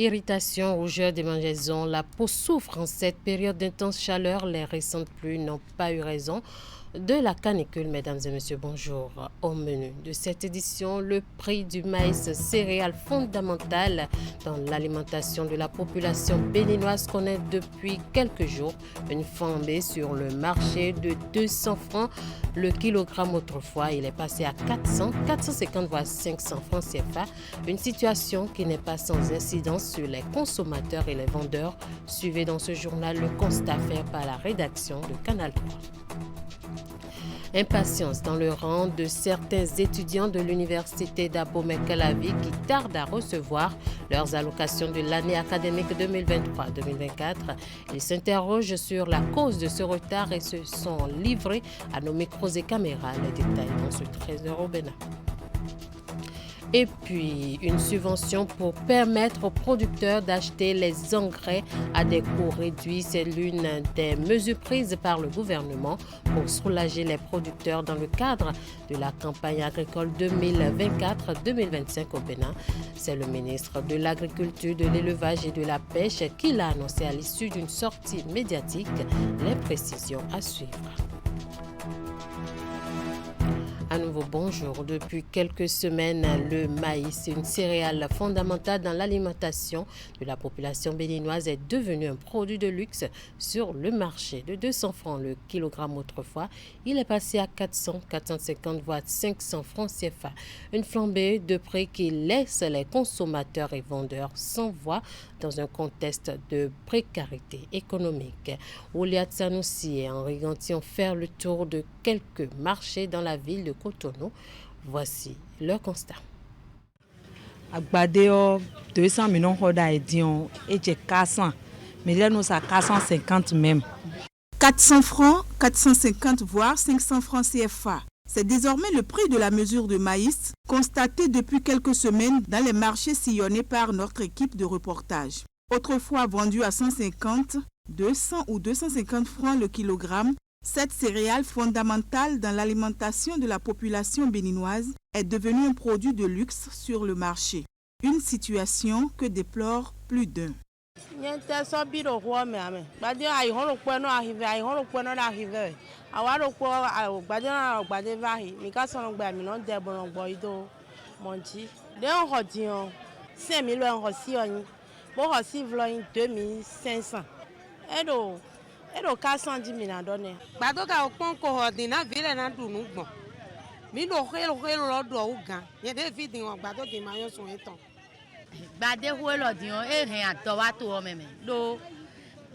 Irritation, rougeur, démangeaisons, la peau souffre en cette période d'intense chaleur. Les récentes pluies n'ont pas eu raison de la canicule. Mesdames et messieurs, bonjour. Au menu de cette édition, le prix du maïs, céréale fondamentale dans l'alimentation de la population béninoise, connaît depuis quelques jours une flambée sur le marché de 200 francs le kilogramme. Autrefois, il est passé à 400, 450 voire 500 francs CFA. Une situation qui n'est pas sans incidence sur les consommateurs et les vendeurs. Suivez dans ce journal le constat fait par la rédaction de Canal 3. Impatience dans le rang de certains étudiants de l'université d'Abomey-Calavi qui tardent à recevoir leurs allocations de l'année académique 2023-2024. Ils s'interrogent sur la cause de ce retard et se sont livrés à nos micros et caméras. Les détails dans ce Trésor au Bénin. Et puis, une subvention pour permettre aux producteurs d'acheter les engrais à des coûts réduits. C'est l'une des mesures prises par le gouvernement pour soulager les producteurs dans le cadre de la campagne agricole 2024-2025 au Bénin. C'est le ministre de l'Agriculture, de l'Élevage et de la Pêche qui l'a annoncé à l'issue d'une sortie médiatique. Les précisions à suivre. À nouveau, bonjour. Depuis quelques semaines, le maïs, une céréale fondamentale dans l'alimentation de la population béninoise, est devenu un produit de luxe sur le marché. De 200 francs le kilogramme autrefois, il est passé à 400, 450 voire 500 francs CFA. Une flambée de prix qui laisse les consommateurs et vendeurs sans voix dans un contexte de précarité économique. Ouliat Sanoussi et Henri Ganti ont fait le tour de quelques marchés dans la ville de Cotonou. Voici leur constat. Agbadeo 200 millions et 400, mais là nous à 450 même. 400 francs, 450 voire 500 francs CFA. C'est désormais le prix de la mesure de maïs constaté depuis quelques semaines dans les marchés sillonnés par notre équipe de reportage. Autrefois vendu à 150, 200 ou 250 francs le kilogramme, cette céréale fondamentale dans l'alimentation de la population béninoise est devenue un produit de luxe sur le marché. Une situation que déplore plus d'un. Edo 410 000 donné. Gbado ka okpon ko hodina vile na dunu gbon. Mi do helo lo do ugan. Ye de vidi won gbado ki ma yo sun etan. Gbade helo dion e hen ato wa to o meme. Do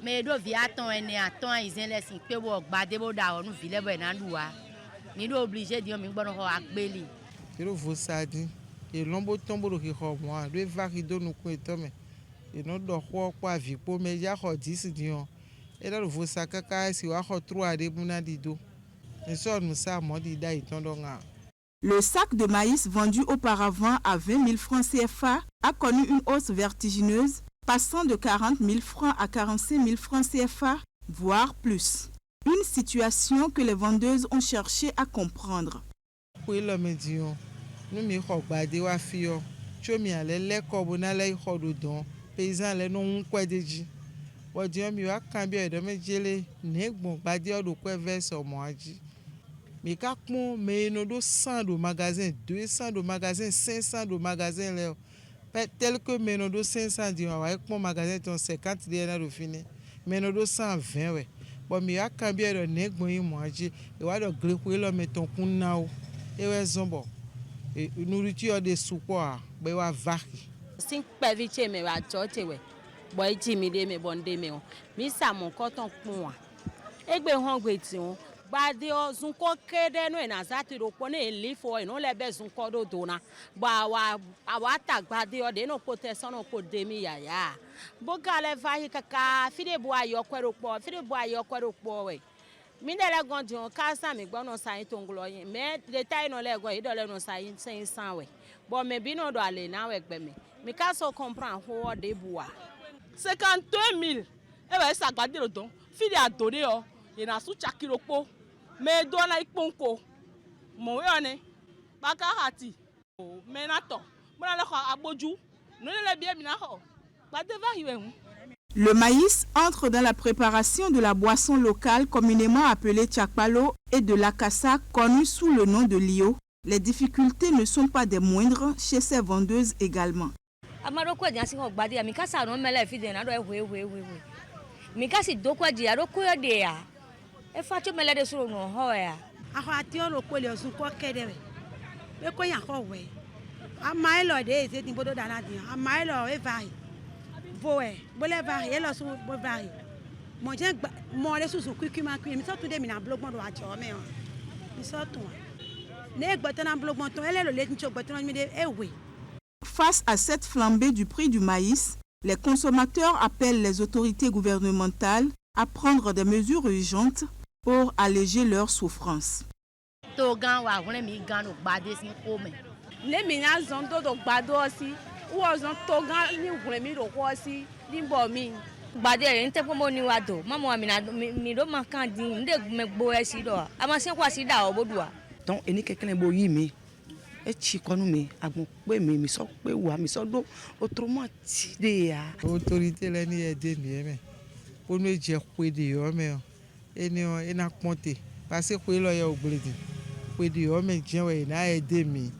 me do vi aton ene aton izen lesin pe wo gbade bo da onu vile bo na duwa. Mi do obligé dion mi gbon ho agbeli. Kilo vo sadi. E lombo tombo do ki ho mo a do vari do nu ko etan me. E no do ho kwa vi po me ya ho 10 dion. Et là, vous savez que si vous avez trois des bounadido, et ça nous sommes dit Le sac de maïs vendu auparavant à 20 000 francs CFA a connu une hausse vertigineuse, passant de 40 000 francs à 45 000 francs CFA, voire plus. Une situation que les vendeuses ont cherché à comprendre. Oui, le médium, nous m'y regardons wa fio, tu m'y allais les carbonales les rodons, paysans les non quoi de dit. Wadion mi wa kambia de me jele negbon badia do kwa verse moaji. Mi ka pon me no do 100 do magasin, 200 do magasin, 500 do magasin le. Tel que me no do 500 di wa pon magasin ton 50 de na do fini. Me no do 120 we. Bon mi wa kambia de negbon yi moaji, e wa do gre ko lo me ton kun na o. E we zombo. E nourriture de support be wa vaki. Sin peviche me wa chote we. Boy timide me bonde me o mi sa mon koton pon wa egbe hon gbe ti won gbade o zun ko kede no na zati ro po na elifo e no le be zun ko do dona ba wa ta gbade o de no protection no ko de mi yaya bo gale va hi kaka fide bo ayo kwero po we mi de le gon di on ka sa mi gbo no sa yin to nglo yin me detail no le gon i do le no sa yin 500 we bo me bi no do ale na we gbe mi ka so comprend ho de boa 52 000. Eh ben ça garde le don. Fille a donné oh. Il a sous chakiropo. Mais donne à iponko. Mon yone. Baka hati. Mais nato. Mon ala ko aboju. Non le bien mina ho. Le maïs entre dans la préparation de la boisson locale communément appelée tchakpalo et de l'akassa connue sous le nom de lio. Les difficultés ne sont pas des moindres chez ces vendeuses également. Face à cette flambée du prix du maïs, les consommateurs appellent les autorités gouvernementales à prendre des mesures urgentes pour alléger leurs souffrances. Donc, il y a quelqu'un qui me et chikonou me agbon pe me so pe wa mi so do autrement ti de ya autorité la ni aider mi pour nous je pe de yo me eni o ina ponte parce que lo ya ogbelede pe de yo me je we na aider mi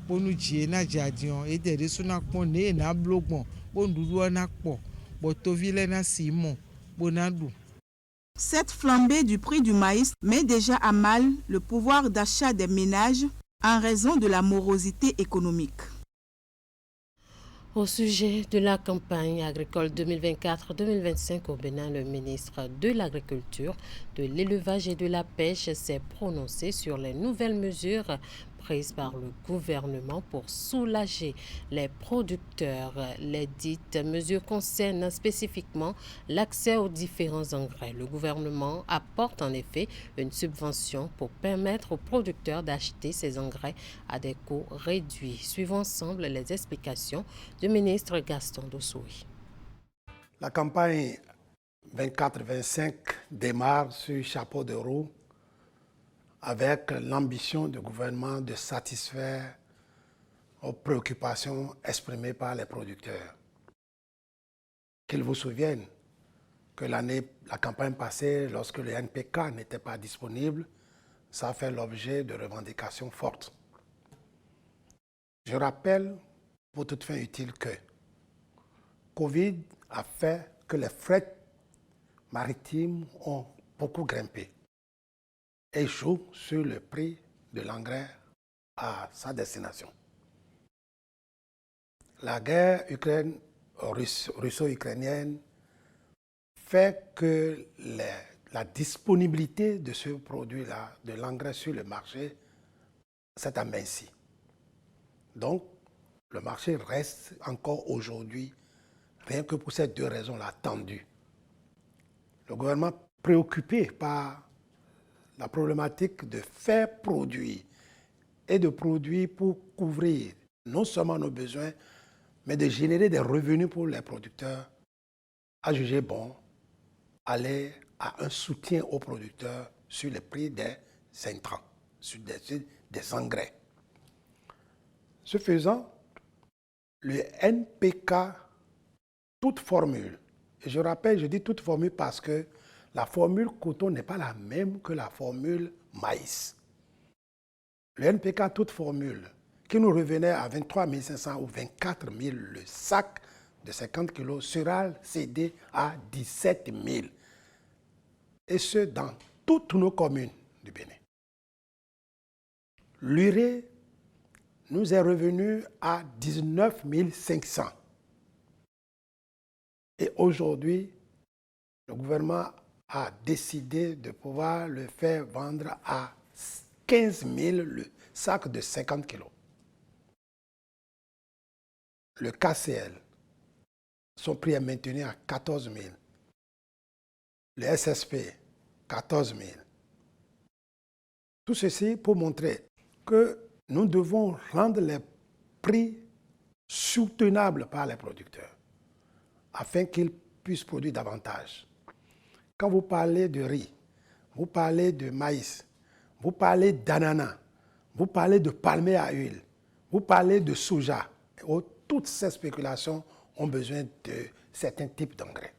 pour nous je na jadion e de so na pon ne na blogbon bo ndudu na po bo to vile na simon bonadu. Cette flambée du prix du maïs met déjà à mal le pouvoir d'achat des ménages en raison de la morosité économique. Au sujet de la campagne agricole 2024-2025 au Bénin, le ministre de l'Agriculture, de l'Élevage et de la Pêche s'est prononcé sur les nouvelles mesures prises par le gouvernement pour soulager les producteurs. Les dites mesures concernent spécifiquement l'accès aux différents engrais. Le gouvernement apporte en effet une subvention pour permettre aux producteurs d'acheter ces engrais à des coûts réduits. Suivons ensemble les explications du ministre Gaston Dossoui. La campagne 24-25 démarre sur chapeau de roue avec l'ambition du gouvernement de satisfaire aux préoccupations exprimées par les producteurs. Qu'ils vous souviennent que la campagne passée, lorsque le NPK n'était pas disponible, ça a fait l'objet de revendications fortes. Je rappelle, pour toute fin utile, que Covid a fait que les frais maritimes ont beaucoup grimpé et joue sur le prix de l'engrais à sa destination. La guerre russo-ukrainienne fait que la disponibilité de ce produit-là, de l'engrais sur le marché, s'est amincie. Donc, le marché reste encore aujourd'hui, rien que pour ces deux raisons-là, tendu. Le gouvernement préoccupé par la problématique de faire produire et de produire pour couvrir non seulement nos besoins, mais de générer des revenus pour les producteurs, a jugé bon aller à un soutien aux producteurs sur le prix des intrants, sur des engrais. Ce faisant, le NPK, toute formule, et je rappelle, je dis toute formule parce que la formule coton n'est pas la même que la formule maïs. Le NPK, toute formule, qui nous revenait à 23 500 ou 24 000 le sac de 50 kg, sera cédé à 17 000. Et ce, dans toutes nos communes du Bénin. L'urée nous est revenu à 19 500. Et aujourd'hui, le gouvernement a décidé de pouvoir le faire vendre à 15 000 le sac de 50 kg. Le KCL, son prix est maintenu à 14 000. Le SSP, 14 000. Tout ceci pour montrer que nous devons rendre les prix soutenables par les producteurs afin qu'ils puissent produire davantage. Quand vous parlez de riz, vous parlez de maïs, vous parlez d'ananas, vous parlez de palmier à huile, vous parlez de soja. Toutes ces spéculations ont besoin certains types d'engrais.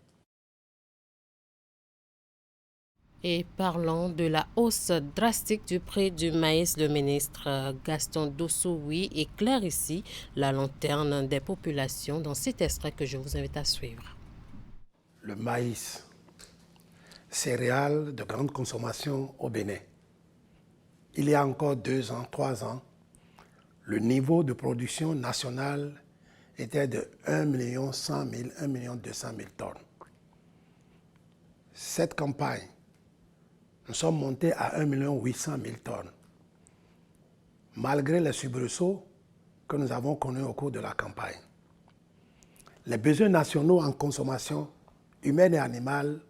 Et parlant de la hausse drastique du prix du maïs, le ministre Gaston Dossoui éclaire ici la lanterne des populations dans cet extrait que je vous invite à suivre. Le maïs, céréale de grande consommation au Bénin. Il y a encore 2 ans, 3 ans, le niveau de production nationale était de 1 100 000, 1 200 000 tonnes. Cette campagne, nous sommes montés à 1 800 000 tonnes, malgré les soubresauts que nous avons connus au cours de la campagne. Les besoins nationaux en consommation humaine et animale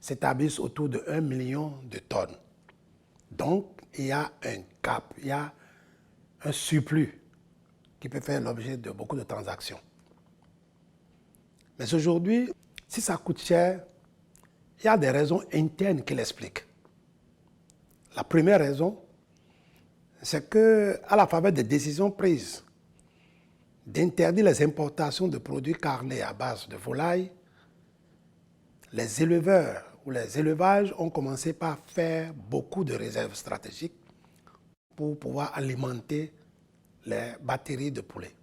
s'établissent autour de 1 million de tonnes. Donc, il y a un cap, il y a un surplus qui peut faire l'objet de beaucoup de transactions. Mais aujourd'hui, si ça coûte cher, il y a des raisons internes qui l'expliquent. La première raison, c'est qu'à la faveur des décisions prises d'interdire les importations de produits carnés à base de volaille, les éleveurs ou les élevages ont commencé par faire beaucoup de réserves stratégiques pour pouvoir alimenter les batteries de poulets.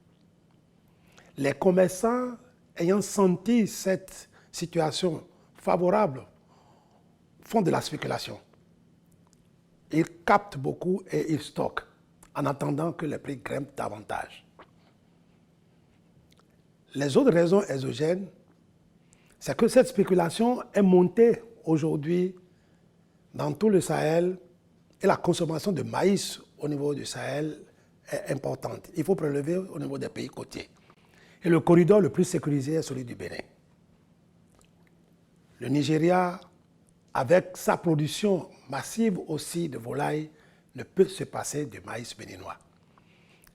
Les commerçants ayant senti cette situation favorable font de la spéculation. Ils captent beaucoup et ils stockent en attendant que les prix grimpent davantage. Les autres raisons exogènes, c'est que cette spéculation est montée aujourd'hui dans tout le Sahel et la consommation de maïs au niveau du Sahel est importante. Il faut prélever au niveau des pays côtiers. Et le corridor le plus sécurisé est celui du Bénin. Le Nigeria, avec sa production massive aussi de volailles, ne peut se passer du maïs béninois.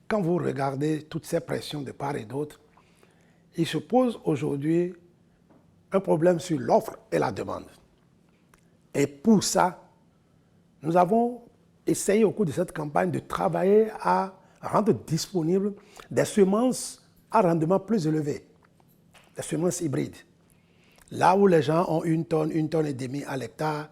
Quand vous regardez toutes ces pressions de part et d'autre, il se pose aujourd'hui un problème sur l'offre et la demande. Et pour ça, nous avons essayé au cours de cette campagne de travailler à rendre disponibles des semences à rendement plus élevé, des semences hybrides. Là où les gens ont 1 tonne et demie à l'hectare,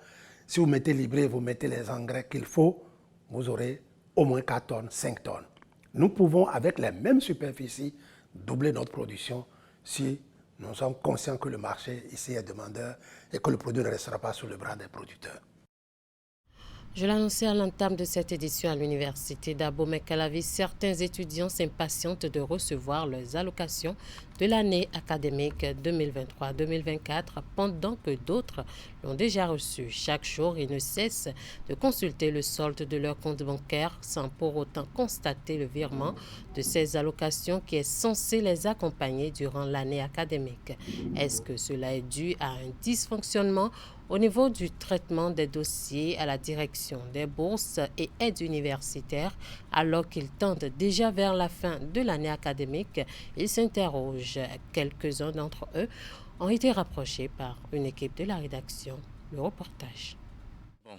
si vous mettez l'hybride, vous mettez les engrais qu'il faut, vous aurez au moins 4 tonnes, 5 tonnes. Nous pouvons, avec les mêmes superficies, doubler notre production si nous sommes conscients que le marché ici est demandeur et que le produit ne restera pas sous le bras des producteurs. Je l'annonçais à l'entame de cette édition à l'université d'Abomey-Calavi, certains étudiants s'impatientent de recevoir leurs allocations de l'année académique 2023-2024 pendant que d'autres l'ont déjà reçu. Chaque jour, ils ne cessent de consulter le solde de leur compte bancaire sans pour autant constater le virement de ces allocations qui est censé les accompagner durant l'année académique. Est-ce que cela est dû à un dysfonctionnement au niveau du traitement des dossiers à la direction des bourses et aides universitaires, alors qu'ils tendent déjà vers la fin de l'année académique? Ils s'interrogent. Quelques-uns d'entre eux ont été rapprochés par une équipe de la rédaction. Le reportage.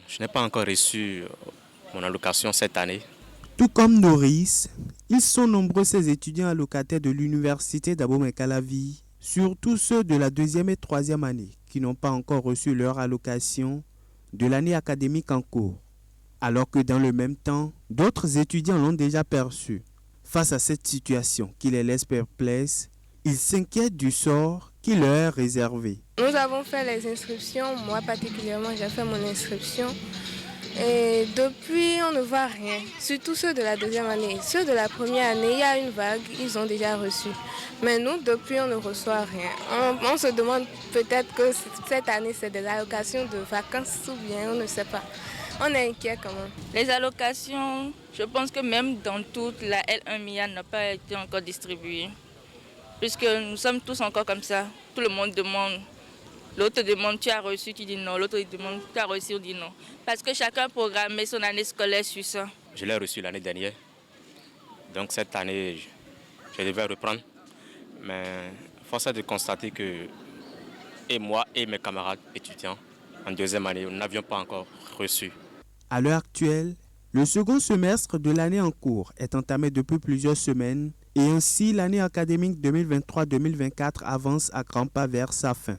Je n'ai pas encore reçu mon allocation cette année. Tout comme Norris, ils sont nombreux ces étudiants allocataires de l'université d'Abomey-Calavi, surtout ceux de la 2e et 3e année, qui n'ont pas encore reçu leur allocation de l'année académique en cours, alors que dans le même temps, d'autres étudiants l'ont déjà perçu. Face à cette situation qui les laisse perplexes, ils s'inquiètent du sort qui leur est réservé. Nous avons fait les inscriptions, moi particulièrement j'ai fait mon inscription et depuis on ne voit rien, surtout ceux de la 2e année. Ceux de la 1re année, il y a une vague, ils ont déjà reçu. Mais nous, depuis, on ne reçoit rien. On se demande peut-être que cette année, c'est des allocations de vacances ou bien, on ne sait pas. On est inquiet quand même. Les allocations, je pense que même dans toute la L1 MIA n'a pas été encore distribuée. Puisque nous sommes tous encore comme ça. Tout le monde demande. L'autre demande, tu as reçu, tu dis non. L'autre demande, tu as reçu, tu dis non. Parce que chacun programme son année scolaire sur ça. Je l'ai reçu l'année dernière. Donc cette année, je devais reprendre. Mais force est de constater que et moi et mes camarades étudiants en 2e année, nous n'avions pas encore reçu. À l'heure actuelle, le second semestre de l'année en cours est entamé depuis plusieurs semaines Et ainsi, l'année académique 2023-2024 avance à grands pas vers sa fin.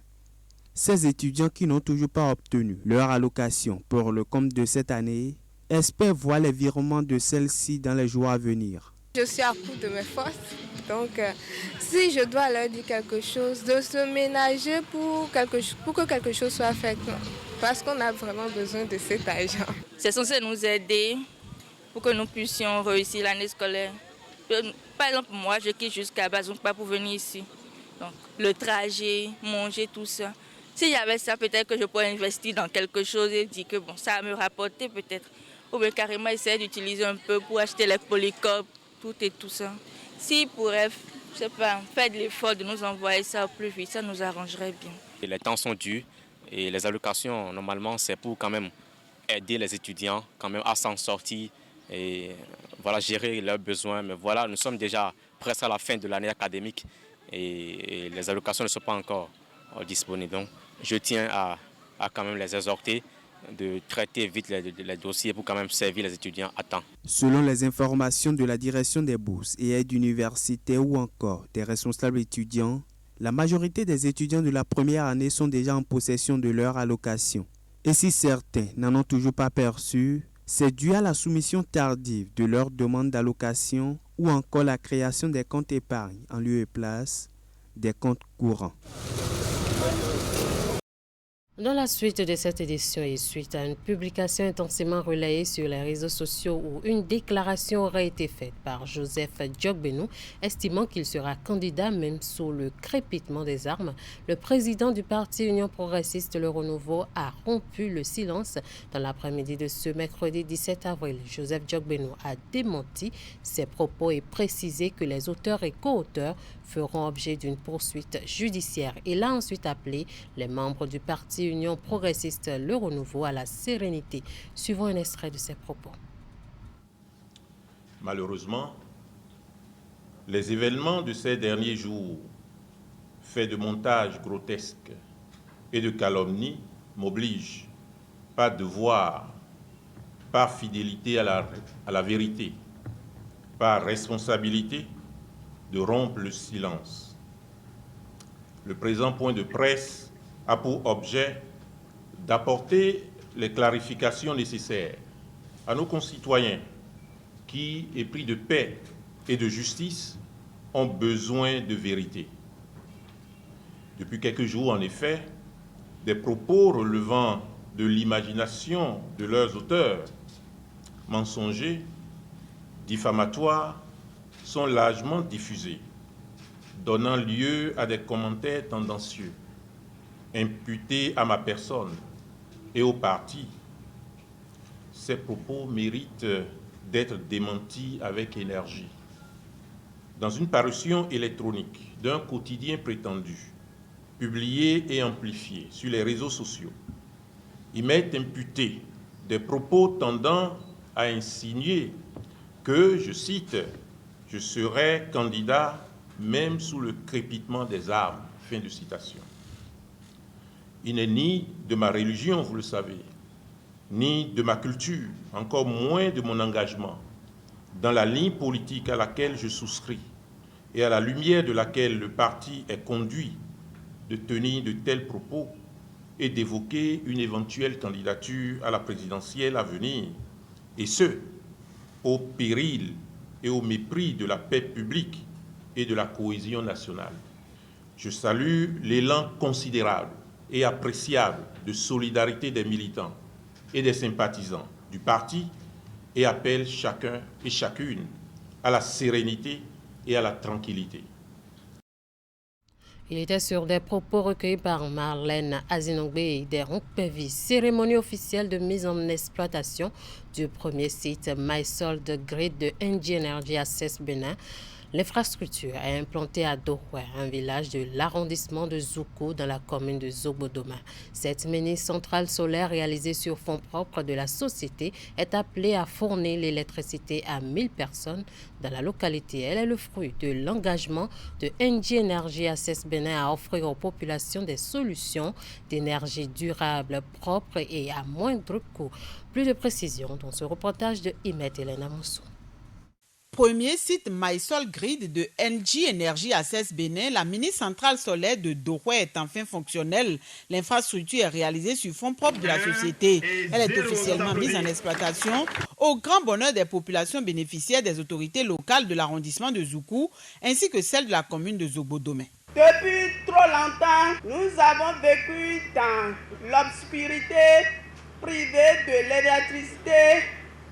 Ces étudiants qui n'ont toujours pas obtenu leur allocation pour le compte de cette année espèrent voir les virements de celle-ci dans les jours à venir. Je suis à bout de mes forces, donc si je dois leur dire quelque chose, de se ménager pour que quelque chose soit fait, parce qu'on a vraiment besoin de cet argent. C'est censé nous aider pour que nous puissions réussir l'année scolaire. Par exemple, moi, je quitte jusqu'à Bazounkpa pour venir ici. Donc, le trajet, manger, tout ça. S'il y avait ça, peut-être que je pourrais investir dans quelque chose et dire que bon, ça va me rapporter peut-être. Ou bien carrément essayer d'utiliser un peu pour acheter les polycopes, tout et tout ça. S'ils pourraient, je sais pas, faire de l'effort de nous envoyer ça au plus vite, ça nous arrangerait bien. Et les temps sont durs et les allocations, normalement, c'est pour quand même aider les étudiants quand même à s'en sortir et voilà, gérer leurs besoins. Mais voilà, nous sommes déjà presque à la fin de l'année académique et les allocations ne sont pas encore disponibles. Donc, je tiens à quand même les exhorter de traiter vite les dossiers pour quand même servir les étudiants à temps. Selon les informations de la direction des bourses et aides universitaires ou encore des responsables étudiants, la majorité des étudiants de la première année sont déjà en possession de leur allocation. Et si certains n'en ont toujours pas perçu, c'est dû à la soumission tardive de leur demande d'allocation ou encore la création des comptes épargne en lieu et place des comptes courants. Dans la suite de cette édition et suite à une publication intensément relayée sur les réseaux sociaux où une déclaration aurait été faite par Joseph Djokbenou, estimant qu'il sera candidat même sous le crépitement des armes, le président du parti Union progressiste Le Renouveau a rompu le silence dans l'après-midi de ce mercredi 17 avril. Joseph Djokbenou a démenti ses propos et précisé que les auteurs et co-auteurs feront objet d'une poursuite judiciaire. Il a ensuite appelé les membres du parti Union progressiste Le Renouveau à la sérénité. Suivons un extrait de ses propos. Malheureusement, les événements de ces derniers jours, faits de montages grotesques et de calomnies, m'obligent, par devoir, par fidélité à la vérité, par responsabilité, de rompre le silence. Le présent point de presse a pour objet d'apporter les clarifications nécessaires à nos concitoyens qui, épris de paix et de justice, ont besoin de vérité. Depuis quelques jours, en effet, des propos relevant de l'imagination de leurs auteurs, mensongers, diffamatoires, sont largement diffusés, donnant lieu à des commentaires tendancieux, imputés à ma personne et au parti. Ces propos méritent d'être démentis avec énergie. Dans une parution électronique d'un quotidien prétendu, publié et amplifié sur les réseaux sociaux, il m'est imputé des propos tendant à insinuer que, je cite, « je serai candidat même sous le crépitement des armes ». Fin de citation. Il n'est ni de ma religion, vous le savez, ni de ma culture, encore moins de mon engagement, dans la ligne politique à laquelle je souscris et à la lumière de laquelle le parti est conduit, de tenir de tels propos et d'évoquer une éventuelle candidature à la présidentielle à venir, et ce, au péril et au mépris de la paix publique et de la cohésion nationale. Je salue l'élan considérable et appréciable de solidarité des militants et des sympathisants du parti et appelle chacun et chacune à la sérénité et à la tranquillité. Il était sur des propos recueillis par Marlène Azinongbe et des Ronkpevi, cérémonie officielle de mise en exploitation du premier site MySold Grid de NG Energy Access Bénin. L'infrastructure est implantée à Dohoué, un village de l'arrondissement de Zoukou dans la commune de Zobodoma. Cette mini-centrale solaire réalisée sur fonds propres de la société est appelée à fournir l'électricité à 1000 personnes dans la localité. Elle est le fruit de l'engagement de NG Energy Access Bénin à offrir aux populations des solutions d'énergie durable, propre et à moindre coût. Plus de précisions dans ce reportage de Imet Elena Moussou. premier site MySol Grid de NG Energy Access Bénin, la mini-centrale solaire de Doroué est enfin fonctionnelle. L'infrastructure est réalisée sur fonds propres de la société. Elle est officiellement mise en exploitation au grand bonheur des populations bénéficiaires des autorités locales de l'arrondissement de Zoukou ainsi que celles de la commune de Zobodomé. Depuis trop longtemps, nous avons vécu dans l'obscurité, privés de l'électricité,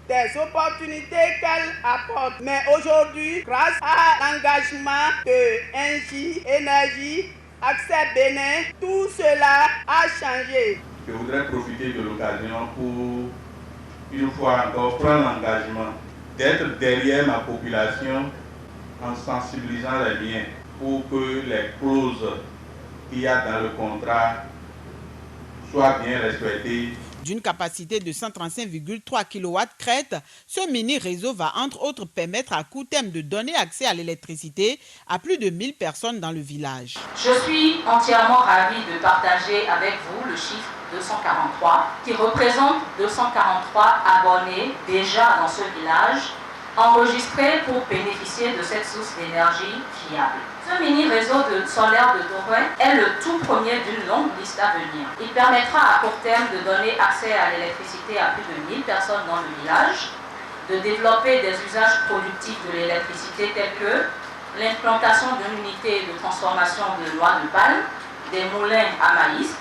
des opportunités qu'elle apporte. Mais aujourd'hui, grâce à l'engagement de NG Énergie Accès Bénin, tout cela a changé. Je voudrais profiter de l'occasion pour, une fois encore, prendre l'engagement d'être derrière ma population en sensibilisant les biens pour que les clauses qu'il y a dans le contrat soient bien respectées. D'une capacité de 135,3 kW crête, ce mini-réseau va entre autres permettre à court terme de donner accès à l'électricité à plus de 1000 personnes dans le village. Je suis entièrement ravie de partager avec vous le chiffre 243 qui représente 243 abonnés déjà dans ce village enregistrés pour bénéficier de cette source d'énergie fiable. Ce mini-réseau solaire de Doroué est le tout premier d'une longue liste à venir. Il permettra à court terme de donner accès à l'électricité à plus de 1000 personnes dans le village, de développer des usages productifs de l'électricité tels que l'implantation d'une unité de transformation de noix de palme, des moulins à maïs,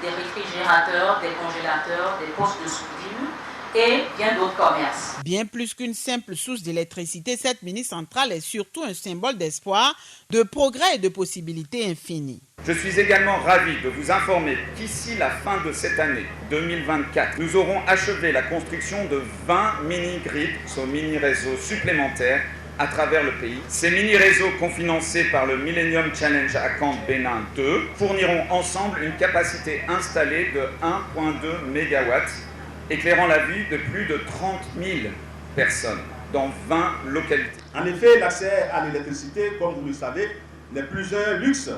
des réfrigérateurs, des congélateurs, des postes de soudure et bien d'autres commerces. Bien plus qu'une simple source d'électricité, cette mini-centrale est surtout un symbole d'espoir, de progrès et de possibilités infinies. Je suis également ravi de vous informer qu'ici la fin de cette année 2024, nous aurons achevé la construction de 20 mini-grids, ce mini-réseaux supplémentaires à travers le pays. Ces mini-réseaux cofinancés par le Millennium Challenge Account Bénin 2 fourniront ensemble une capacité installée de 1,2 MW, éclairant la vie de plus de 30 000 personnes dans 20 localités. En effet, l'accès à l'électricité, comme vous le savez, n'est plus un luxe.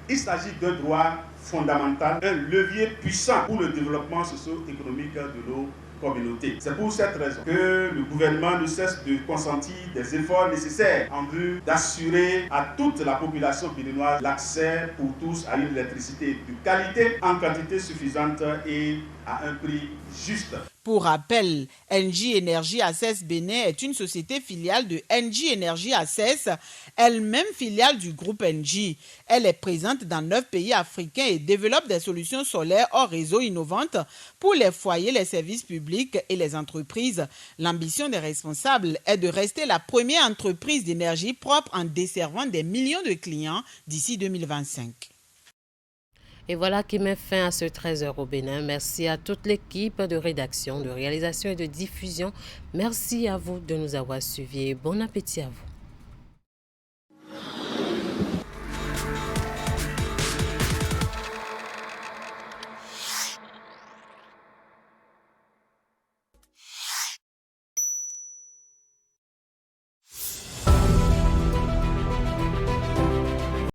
Il s'agit d'un droit fondamental, un levier puissant pour le développement socio-économique de nos communautés. C'est pour cette raison que le gouvernement ne cesse de consentir des efforts nécessaires en vue d'assurer à toute la population béninoise l'accès pour tous à une électricité de qualité, en quantité suffisante et à un prix juste. Pour rappel, NG Energy Access Bénin est une société filiale de NG Energy Access, elle-même filiale du groupe NG. Elle est présente dans 9 pays africains et développe des solutions solaires hors réseau innovantes pour les foyers, les services publics et les entreprises. L'ambition des responsables est de rester la première entreprise d'énergie propre en desservant des millions de clients d'ici 2025. Et voilà qui met fin à ce 13h au Bénin. Merci à toute l'équipe de rédaction, de réalisation et de diffusion. Merci à vous de nous avoir suivis et bon appétit à vous.